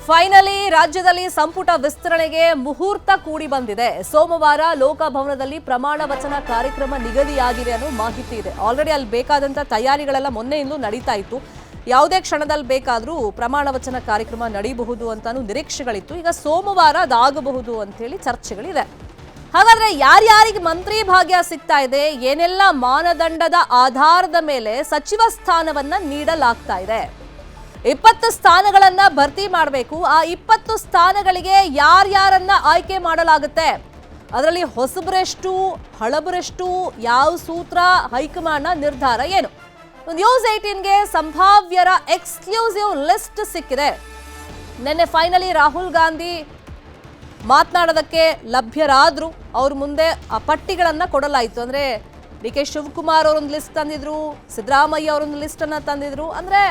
Finally ರಾಜ್ಯದಲ್ಲಿ ಸಂಪುಟ ವಿಸ್ತರಣೆಗೆ ಮುಹೂರ್ತ ಕೂಡಿ ಬಂದಿದೆ. ಸೋಮವಾರ ಲೋಕಭವನದಲ್ಲಿ ಪ್ರಮಾಣ ವಚನ ಕಾರ್ಯಕ್ರಮ ನಿಗದಿಯಾಗಿದೆ ಅನ್ನೋ ಮಾಹಿತಿ ಇದೆ. ಆಲ್ರೆಡಿ ಅಲ್ಲಿ ಬೇಕಾದಂತ ತಯಾರಿಗಳೆಲ್ಲ ಮೊನ್ನೆಯಿಂದ ನಡೀತಾ ಇತ್ತು. ಯಾವುದೇ ಕ್ಷಣದಲ್ಲಿ ಬೇಕಾದರೂ ಪ್ರಮಾಣ ವಚನ ಕಾರ್ಯಕ್ರಮ ನಡೆಯಬಹುದು ಅಂತಾನು ನಿರೀಕ್ಷೆಗಳಿತ್ತು. ಈಗ ಸೋಮವಾರ ಅದಾಗಬಹುದು ಅಂತ ಹೇಳಿ ಚರ್ಚೆಗಳಿದೆ. ಹಾಗಾದ್ರೆ ಯಾರ್ಯಾರಿಗೆ ಮಂತ್ರಿ ಭಾಗ್ಯ ಸಿಗ್ತಾ ಇದೆ, ಏನೆಲ್ಲ ಮಾನದಂಡದ ಆಧಾರದ ಮೇಲೆ ಸಚಿವ ಸ್ಥಾನವನ್ನ ನೀಡಲಾಗ್ತಾ ಇದೆ, 20 ಸ್ಥಾನಗಳನ್ನ ಭರ್ತಿ ಮಾಡಬೇಕು. ಆ 20 ಸ್ಥಾನಗಳಿಗೆ ಯಾರ್ಯಾರನ್ನ ಆಯ್ಕೆ ಮಾಡಲಾಗುತ್ತೆ, ಅದರಲ್ಲಿ ಹೊಸಬರೆಷ್ಟು ಹಳಬರೆಷ್ಟು, ಯಾವ ಸೂತ್ರ, ಹೈಕಮಾಂಡ್ನ ನಿರ್ಧಾರ ಏನು? ನ್ಯೂಸ್ 18ಗೆ ಸಂಭಾವ್ಯರ ಎಕ್ಸ್ಕ್ಲೂಸಿವ್ ಲಿಸ್ಟ್ ಸಿಕ್ಕಿದೆ. ನಿನ್ನೆ ಫೈನಲಿ ರಾಹುಲ್ ಗಾಂಧಿ ಮಾತನಾಡೋದಕ್ಕೆ ಲಭ್ಯರಾದ್ರು. ಅವ್ರ ಮುಂದೆ ಆ ಪಟ್ಟಿಗಳನ್ನ ಕೊಡಲಾಯಿತು. ಅಂದ್ರೆ ಡಿ.ಕೆ. ಶಿವಕುಮಾರ್ ಅವರೊಂದು ಲಿಸ್ಟ್ ತಂದಿದ್ರು, ಸಿದ್ದರಾಮಯ್ಯ ಅವರೊಂದು ಲಿಸ್ಟ್ ಅನ್ನ ತಂದಿದ್ರು. ಅಂದ್ರೆ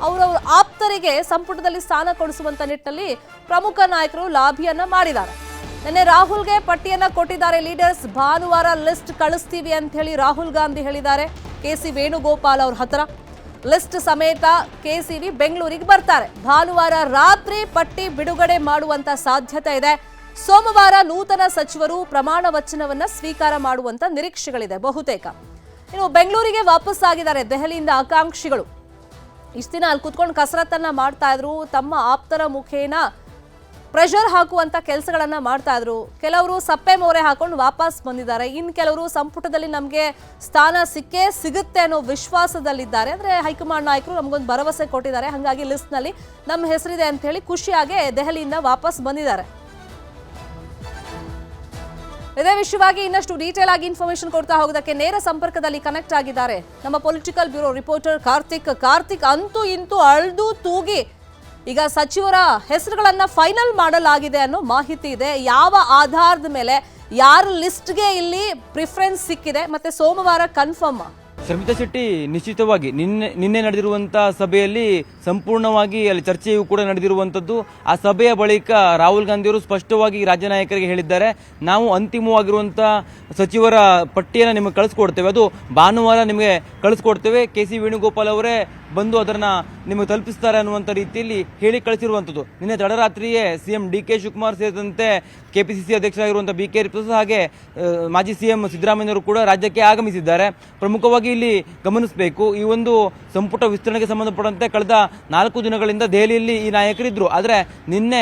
ಅವರವ್ರ ಆಪ್ತರಿಗೆ ಸಂಪುಟದಲ್ಲಿ ಸ್ಥಾನ ಕೊಡಿಸುವಂತ ನಿಟ್ಟಿನಲ್ಲಿ ಪ್ರಮುಖ ನಾಯಕರು ಲಾಭಿಯನ್ನ ಮಾಡಿದ್ದಾರೆ. ನಿನ್ನೆ ರಾಹುಲ್ಗೆ ಪಟ್ಟಿಯನ್ನ ಕೊಟ್ಟಿದ್ದಾರೆ ಲೀಡರ್ಸ್. ಭಾನುವಾರ ಲಿಸ್ಟ್ ಕಳಿಸ್ತೀವಿ ಅಂತ ಹೇಳಿ ರಾಹುಲ್ ಗಾಂಧಿ ಹೇಳಿದ್ದಾರೆ. ಕೆ.ಸಿ. ವೇಣುಗೋಪಾಲ್ ಅವ್ರ ಹತ್ರ ಲಿಸ್ಟ್ ಸಮೇತ KCV ಬೆಂಗಳೂರಿಗೆ ಬರ್ತಾರೆ. ಭಾನುವಾರ ರಾತ್ರಿ ಪಟ್ಟಿ ಬಿಡುಗಡೆ ಮಾಡುವಂತ ಸಾಧ್ಯತೆ ಇದೆ. ಸೋಮವಾರ ನೂತನ ಸಚಿವರು ಪ್ರಮಾಣ ವಚನವನ್ನ ಸ್ವೀಕಾರ ಮಾಡುವಂತ ನಿರೀಕ್ಷೆಗಳಿದೆ ಬಹುತೇಕ. ಇನ್ನು ಬೆಂಗಳೂರಿಗೆ ವಾಪಸ್ ಆಗಿದ್ದಾರೆ ದೆಹಲಿಯಿಂದ ಆಕಾಂಕ್ಷಿಗಳು. ಇಷ್ಟು ದಿನ ಅಲ್ಲಿ ಕುತ್ಕೊಂಡು ಕಸರತ್ತನ್ನ ಮಾಡ್ತಾ ಇದ್ರು, ತಮ್ಮ ಆಪ್ತರ ಮುಖೇನ ಪ್ರೆಷರ್ ಹಾಕುವಂತ ಕೆಲಸಗಳನ್ನ ಮಾಡ್ತಾ ಇದ್ರು. ಕೆಲವರು ಸಪ್ಪೆ ಮೋರೆ ಹಾಕೊಂಡು ವಾಪಸ್ ಬಂದಿದ್ದಾರೆ. ಇನ್ನು ಕೆಲವರು ಸಂಪುಟದಲ್ಲಿ ನಮಗೆ ಸ್ಥಾನ ಸಿಕ್ಕೇ ಸಿಗುತ್ತೆ ಅನ್ನೋ ವಿಶ್ವಾಸದಲ್ಲಿದ್ದಾರೆ. ಅಂದ್ರೆ ಹೈಕಮಾಂಡ್ ನಾಯಕರು ನಮಗೊಂದು ಭರವಸೆ ಕೊಟ್ಟಿದ್ದಾರೆ, ಹಾಗಾಗಿ ಲಿಸ್ಟ್ ನಲ್ಲಿ ನಮ್ಮ ಹೆಸರಿದೆ ಅಂತ ಹೇಳಿ ಖುಷಿಯಾಗಿ ದೆಹಲಿಯಿಂದ ವಾಪಸ್ ಬಂದಿದ್ದಾರೆ. ಇದೇ ವಿಷಯವಾಗಿ ಇನ್ನಷ್ಟು ಡೀಟೇಲ್ ಆಗಿ ಇನ್ಫಾರ್ಮೇಶನ್ ಕೊಡ್ತಾ ಹೋಗೋದಕ್ಕೆ ನೇರ ಸಂಪರ್ಕದಲ್ಲಿ ಕನೆಕ್ಟ್ ಆಗಿದ್ದಾರೆ ನಮ್ಮ ಪೊಲಿಟಿಕಲ್ ಬ್ಯೂರೋ ರಿಪೋರ್ಟರ್ ಕಾರ್ತಿಕ್. ಅಂತೂ ಇಂತೂ ಅಳ್ದು ತೂಗಿ ಈಗ ಸಚಿವರ ಹೆಸರುಗಳನ್ನ ಫೈನಲ್ ಮಾಡಲಾಗಿದೆ ಅನ್ನೋ ಮಾಹಿತಿ ಇದೆ. ಯಾವ ಆಧಾರದ ಮೇಲೆ ಯಾರ ಲಿಸ್ಟ್ಗೆ ಇಲ್ಲಿ ಪ್ರಿಫರೆನ್ಸ್ ಸಿಕ್ಕಿದೆ, ಮತ್ತೆ ಸೋಮವಾರ ಕನ್ಫರ್ಮ್? ಶರ್ಮಿತಾ ಶೆಟ್ಟಿ, ನಿಶ್ಚಿತವಾಗಿ ನಿನ್ನೆ ನಡೆದಿರುವಂತಹ ಸಭೆಯಲ್ಲಿ ಸಂಪೂರ್ಣವಾಗಿ ಅಲ್ಲಿ ಚರ್ಚೆಯೂ ಕೂಡ ನಡೆದಿರುವಂಥದ್ದು. ಆ ಸಭೆಯ ಬಳಿಕ ರಾಹುಲ್ ಗಾಂಧಿಯವರು ಸ್ಪಷ್ಟವಾಗಿ ರಾಜ್ಯ ನಾಯಕರಿಗೆ ಹೇಳಿದ್ದಾರೆ, ನಾವು ಅಂತಿಮವಾಗಿರುವಂತಹ ಸಚಿವರ ಪಟ್ಟಿಯನ್ನು ನಿಮಗೆ ಕಳಿಸ್ಕೊಡ್ತೇವೆ, ಅದು ಭಾನುವಾರ ನಿಮಗೆ ಕಳಿಸ್ಕೊಡ್ತೇವೆ, ಕೆ.ಸಿ. ವೇಣುಗೋಪಾಲ್ ಅವರೇ ಬಂದು ಅದನ್ನ ನಿಮಗೆ ತಲುಪಿಸ್ತಾರೆ ಅನ್ನುವಂಥ ರೀತಿಯಲ್ಲಿ ಹೇಳಿ ಕಳಿಸಿರುವಂಥದ್ದು. ನಿನ್ನೆ ತಡರಾತ್ರಿಯೇ ಸಿಎಂ ಡಿ.ಕೆ. ಶಿವಕುಮಾರ್ ಸೇರಿದಂತೆ ಕೆಪಿಸಿಸಿ ಅಧ್ಯಕ್ಷರಾಗಿರುವಂತಹ ಬಿ.ಕೆ. ಪ್ರಸಾದ್ ಹಾಗೆ ಮಾಜಿ ಸಿಎಂ ಸಿದ್ದರಾಮಯ್ಯವರು ಕೂಡ ರಾಜ್ಯಕ್ಕೆ ಆಗಮಿಸಿದ್ದಾರೆ. ಪ್ರಮುಖವಾಗಿ ಇಲ್ಲಿ ಗಮನಿಸಬೇಕು, ಈ ಒಂದು ಸಂಪುಟ ವಿಸ್ತರಣೆಗೆ ಸಂಬಂಧಪಟ್ಟಂತೆ ಕಳೆದ 4 ದಿನಗಳಿಂದ ದೆಹಲಿಯಲ್ಲಿ ಈ ನಾಯಕರಿದ್ರು. ಆದರೆ ನಿನ್ನೆ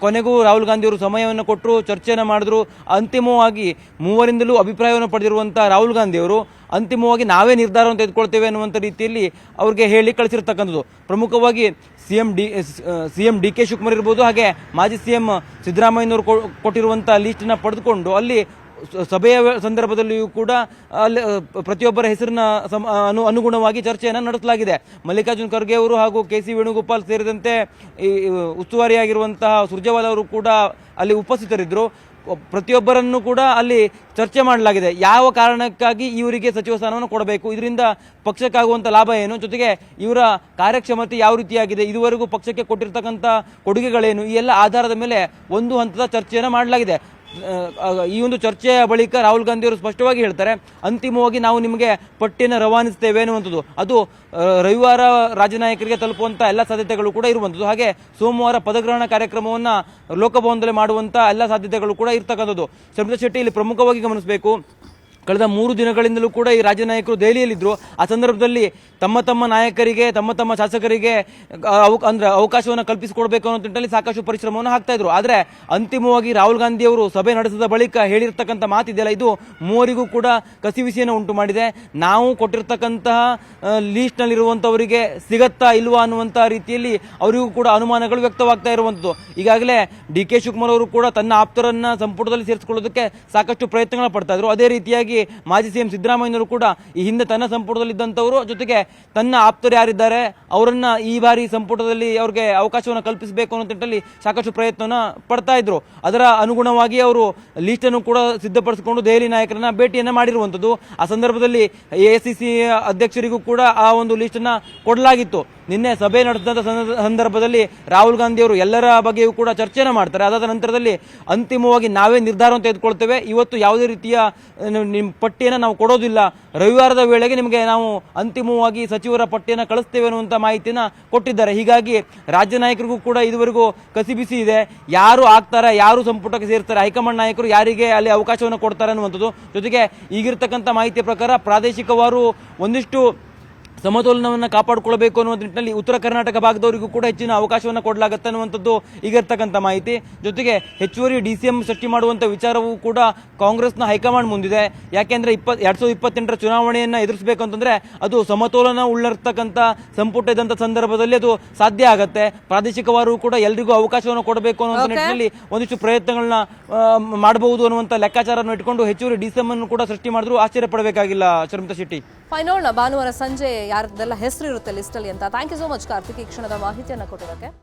ಕೊನೆಗೂ ರಾಹುಲ್ ಗಾಂಧಿ ಅವರು ಸಮಯವನ್ನು ಕೊಟ್ಟರು, ಚರ್ಚೆಯನ್ನು ಮಾಡಿದ್ರು. ಅಂತಿಮವಾಗಿ ಮೂವರಿಂದಲೂ ಅಭಿಪ್ರಾಯವನ್ನು ಪಡೆದಿರುವಂತಹ ರಾಹುಲ್ ಗಾಂಧಿ ಅವರು ಅಂತಿಮವಾಗಿ ನಾವೇ ನಿರ್ಧಾರವನ್ನು ತೆಗೆದುಕೊಳ್ತೇವೆ ಅನ್ನುವಂಥ ರೀತಿಯಲ್ಲಿ ಅವ್ರಿಗೆ ಹೇಳಿ ಕಳಿಸಿರ್ತಕ್ಕಂಥದ್ದು. ಪ್ರಮುಖವಾಗಿ ಸಿಎಂ ಡಿ.ಕೆ. ಶಿವಕುಮಾರ್ ಇರ್ಬೋದು, ಹಾಗೆ ಮಾಜಿ ಸಿಎಂ ಸಿದ್ದರಾಮಯ್ಯನವರು ಕೊಟ್ಟಿರುವಂಥ ಲೀಸ್ಟನ್ನು ಪಡೆದುಕೊಂಡು ಅಲ್ಲಿ ಸಭೆಯ ಸಂದರ್ಭದಲ್ಲಿಯೂ ಕೂಡ ಅಲ್ಲಿ ಪ್ರತಿಯೊಬ್ಬರ ಹೆಸರಿನ ಅನುಗುಣವಾಗಿ ಚರ್ಚೆಯನ್ನು ನಡೆಸಲಾಗಿದೆ. ಮಲ್ಲಿಕಾರ್ಜುನ್ ಖರ್ಗೆ ಅವರು ಹಾಗೂ ಕೆ.ಸಿ. ವೇಣುಗೋಪಾಲ್ ಸೇರಿದಂತೆ ಈ ಉಸ್ತುವಾರಿಯಾಗಿರುವಂತಹ ಸುರ್ಜೇವಾಲಾ ಅವರು ಕೂಡ ಅಲ್ಲಿ ಉಪಸ್ಥಿತರಿದ್ದರು. ಪ್ರತಿಯೊಬ್ಬರನ್ನು ಕೂಡ ಅಲ್ಲಿ ಚರ್ಚೆ ಮಾಡಲಾಗಿದೆ. ಯಾವ ಕಾರಣಕ್ಕಾಗಿ ಇವರಿಗೆ ಸಚಿವ ಸ್ಥಾನವನ್ನು ಕೊಡಬೇಕು, ಇದರಿಂದ ಪಕ್ಷಕ್ಕಾಗುವಂಥ ಲಾಭ ಏನು, ಜೊತೆಗೆ ಇವರ ಕಾರ್ಯಕ್ಷಮತೆ ಯಾವ ರೀತಿಯಾಗಿದೆ, ಇದುವರೆಗೂ ಪಕ್ಷಕ್ಕೆ ಕೊಟ್ಟಿರ್ತಕ್ಕಂಥ ಕೊಡುಗೆಗಳೇನು, ಈ ಎಲ್ಲ ಆಧಾರದ ಮೇಲೆ ಒಂದು ಹಂತದ ಚರ್ಚೆಯನ್ನು ಮಾಡಲಾಗಿದೆ. ಈ ಒಂದು ಚರ್ಚೆಯ ಬಳಿಕ ರಾಹುಲ್ ಗಾಂಧಿ ಅವರು ಸ್ಪಷ್ಟವಾಗಿ ಹೇಳ್ತಾರೆ, ಅಂತಿಮವಾಗಿ ನಾವು ನಿಮಗೆ ಪಟ್ಟಿಯನ್ನು ರವಾನಿಸ್ತೇವೆ ಅನ್ನುವಂಥದ್ದು. ಅದು ರವಿವಾರ ರಾಜ್ಯ ನಾಯಕರಿಗೆ ತಲುಪುವಂಥ ಎಲ್ಲ ಸಾಧ್ಯತೆಗಳು ಕೂಡ ಇರುವಂಥದ್ದು. ಹಾಗೆ ಸೋಮವಾರ ಪದಗ್ರಹಣ ಕಾರ್ಯಕ್ರಮವನ್ನು ಲೋಕಭವನದಲ್ಲಿ ಮಾಡುವಂಥ ಎಲ್ಲ ಸಾಧ್ಯತೆಗಳು ಕೂಡ ಇರ್ತಕ್ಕಂಥದ್ದು. ಶರ್ಮಿತಾ ಶೆಟ್ಟಿ, ಇಲ್ಲಿ ಪ್ರಮುಖವಾಗಿ ಗಮನಿಸಬೇಕು, ಕಳೆದ 3 ದಿನಗಳಿಂದಲೂ ಕೂಡ ಈ ರಾಜ್ಯ ನಾಯಕರು ದೆಹಲಿಯಲ್ಲಿದ್ದರು. ಆ ಸಂದರ್ಭದಲ್ಲಿ ತಮ್ಮ ನಾಯಕರಿಗೆ, ತಮ್ಮ ಶಾಸಕರಿಗೆ ಅವಕಾಶವನ್ನು ಕಲ್ಪಿಸಿಕೊಡ್ಬೇಕು ಅನ್ನೋ ನಿಟ್ಟಿನಲ್ಲಿ ಸಾಕಷ್ಟು ಪರಿಶ್ರಮವನ್ನು ಹಾಕ್ತಾ ಇದ್ರು. ಆದರೆ ಅಂತಿಮವಾಗಿ ರಾಹುಲ್ ಗಾಂಧಿ ಅವರು ಸಭೆ ನಡೆಸಿದ ಬಳಿಕ ಹೇಳಿರ್ತಕ್ಕಂಥ ಮಾತಿದೆಯಲ್ಲ, ಇದು ಮೂವರಿಗೂ ಕೂಡ ಕಸಿವಿಸಿಯನ್ನು ಉಂಟು ಮಾಡಿದೆ. ನಾವು ಕೊಟ್ಟಿರ್ತಕ್ಕಂತಹ ಲೀಸ್ಟ್ನಲ್ಲಿರುವಂಥವರಿಗೆ ಸಿಗತ್ತಾ ಇಲ್ವಾ ಅನ್ನುವಂಥ ರೀತಿಯಲ್ಲಿ ಅವರಿಗೂ ಕೂಡ ಅನುಮಾನಗಳು ವ್ಯಕ್ತವಾಗ್ತಾ ಇರುವಂಥದ್ದು. ಈಗಾಗಲೇ ಡಿ.ಕೆ. ಶಿವಕುಮಾರ್ ಅವರು ಕೂಡ ತನ್ನ ಆಪ್ತರನ್ನ ಸಂಪುಟದಲ್ಲಿ ಸೇರಿಸಿಕೊಳ್ಳೋದಕ್ಕೆ ಸಾಕಷ್ಟು ಪ್ರಯತ್ನಗಳು ಪಡ್ತಾ ಇದ್ರು. ಅದೇ ರೀತಿಯಾಗಿ ಮಾಜಿ ಸಿಎಂ ಸಿದ್ದರಾಮಯ್ಯನವರು ಕೂಡ ಈ ಹಿಂದೆ ತನ್ನ ಸಂಪುಟದಲ್ಲಿದ್ದಂಥವರು, ಜೊತೆಗೆ ತನ್ನ ಆಪ್ತರು ಯಾರಿದ್ದಾರೆ ಅವರನ್ನ ಈ ಬಾರಿ ಸಂಪುಟದಲ್ಲಿ ಅವ್ರಿಗೆ ಅವಕಾಶವನ್ನು ಕಲ್ಪಿಸಬೇಕು ಅನ್ನೋ ನಿಟ್ಟಿನಲ್ಲಿ ಸಾಕಷ್ಟು ಪ್ರಯತ್ನವನ್ನು ಪಡ್ತಾ ಇದ್ರು. ಅದರ ಅನುಗುಣವಾಗಿ ಅವರು ಲೀಸ್ಟ್ ಅನ್ನು ಕೂಡ ಸಿದ್ಧಪಡಿಸಿಕೊಂಡು ದೆಹಲಿ ನಾಯಕರನ್ನ ಭೇಟಿಯನ್ನ ಮಾಡಿರುವಂಥದ್ದು. ಆ ಸಂದರ್ಭದಲ್ಲಿ AICC ಅಧ್ಯಕ್ಷರಿಗೂ ಕೂಡ ಆ ಒಂದು ಲೀಸ್ಟ್ ಅನ್ನ ಕೊಡಲಾಗಿತ್ತು. ನಿನ್ನೆ ಸಭೆ ನಡೆದಂಥ ಸಂದರ್ಭದಲ್ಲಿ ರಾಹುಲ್ ಗಾಂಧಿ ಅವರು ಎಲ್ಲರ ಬಗ್ಗೆಯೂ ಕೂಡ ಚರ್ಚೆನ ಮಾಡ್ತಾರೆ. ಅದಾದ ನಂತರದಲ್ಲಿ ಅಂತಿಮವಾಗಿ ನಾವೇ ನಿರ್ಧಾರವನ್ನು ತೆಗೆದುಕೊಳ್ತೇವೆ, ಇವತ್ತು ಯಾವುದೇ ರೀತಿಯ ನಿಮ್ಮ ಪಟ್ಟಿಯನ್ನು ನಾವು ಕೊಡೋದಿಲ್ಲ, ರವಿವಾರದ ವೇಳೆಗೆ ನಿಮಗೆ ನಾವು ಅಂತಿಮವಾಗಿ ಸಚಿವರ ಪಟ್ಟಿಯನ್ನು ಕಳಿಸ್ತೇವೆ ಅನ್ನುವಂಥ ಮಾಹಿತಿಯನ್ನು ಕೊಟ್ಟಿದ್ದಾರೆ. ಹೀಗಾಗಿ ರಾಜ್ಯ ನಾಯಕರಿಗೂ ಕೂಡ ಇದುವರೆಗೂ ಕಸಿಬಿಸಿ ಇದೆ, ಯಾರು ಆಗ್ತಾರೆ, ಯಾರು ಸಂಪುಟಕ್ಕೆ ಸೇರ್ತಾರೆ, ಹೈಕಮಾಂಡ್ ನಾಯಕರು ಯಾರಿಗೆ ಅಲ್ಲಿ ಅವಕಾಶವನ್ನು ಕೊಡ್ತಾರೆ ಅನ್ನುವಂಥದ್ದು. ಜೊತೆಗೆ ಈಗಿರ್ತಕ್ಕಂಥ ಮಾಹಿತಿಯ ಪ್ರಕಾರ ಪ್ರಾದೇಶಿಕವಾರು ಒಂದಿಷ್ಟು ಸಮತೋಲನವನ್ನು ಕಾಪಾಡಿಕೊಳ್ಳಬೇಕು ಅನ್ನುವ ನಿಟ್ಟಿನಲ್ಲಿ ಉತ್ತರ ಕರ್ನಾಟಕ ಭಾಗದವರಿಗೂ ಕೂಡ ಹೆಚ್ಚಿನ ಅವಕಾಶವನ್ನು ಕೊಡಲಾಗುತ್ತೆ ಅನ್ನುವಂಥದ್ದು ಈಗಿರ್ತಕ್ಕಂಥ ಮಾಹಿತಿ. ಜೊತೆಗೆ ಹೆಚ್ಚುವರಿ DCM ಸೃಷ್ಟಿ ಮಾಡುವಂಥ ವಿಚಾರವೂ ಕೂಡ ಕಾಂಗ್ರೆಸ್ನ ಹೈಕಮಾಂಡ್ ಮುಂದಿದೆ. ಯಾಕೆಂದರೆ 2028ರ ಚುನಾವಣೆಯನ್ನು ಎದುರಿಸಬೇಕು ಅಂತಂದರೆ ಅದು ಸಮತೋಲನ ಉಳ್ಳಿರ್ತಕ್ಕಂಥ ಸಂಪುಟ ಇದ್ದಂಥ ಸಂದರ್ಭದಲ್ಲಿ ಅದು ಸಾಧ್ಯ ಆಗುತ್ತೆ. ಪ್ರಾದೇಶಿಕವಾರು ಕೂಡ ಎಲ್ರಿಗೂ ಅವಕಾಶವನ್ನು ಕೊಡಬೇಕು ಅನ್ನುವಂಥ ನಿಟ್ಟಿನಲ್ಲಿ ಒಂದಿಷ್ಟು ಪ್ರಯತ್ನಗಳನ್ನ ಮಾಡಬಹುದು ಅನ್ನುವಂಥ ಲೆಕ್ಕಾಚಾರವನ್ನು ಇಟ್ಕೊಂಡು ಹೆಚ್ಚುವರಿ DCM ಅನ್ನು ಕೂಡ ಸೃಷ್ಟಿ ಮಾಡಿದ್ರು ಆಶ್ಚರ್ಯ ಪಡಬೇಕಾಗಿಲ್ಲ. ಶರ್ಮಿತಾ ಶೆಟ್ಟಿ, ಫೈನಲ್ ಭಾನುವಾರ ಸಂಜೆ ಯಾರದೆಲ್ಲ ಹೆಸರು ಇರುತ್ತೆ ಲಿಸ್ಟ್ ಅಲ್ಲಿ ಅಂತ. Thank you so much Karthik, ಈ ಕ್ಷಣದ ಮಾಹಿತಿಯನ್ನು ಕೊಟ್ಟಿರೋಕ್ಕೆ.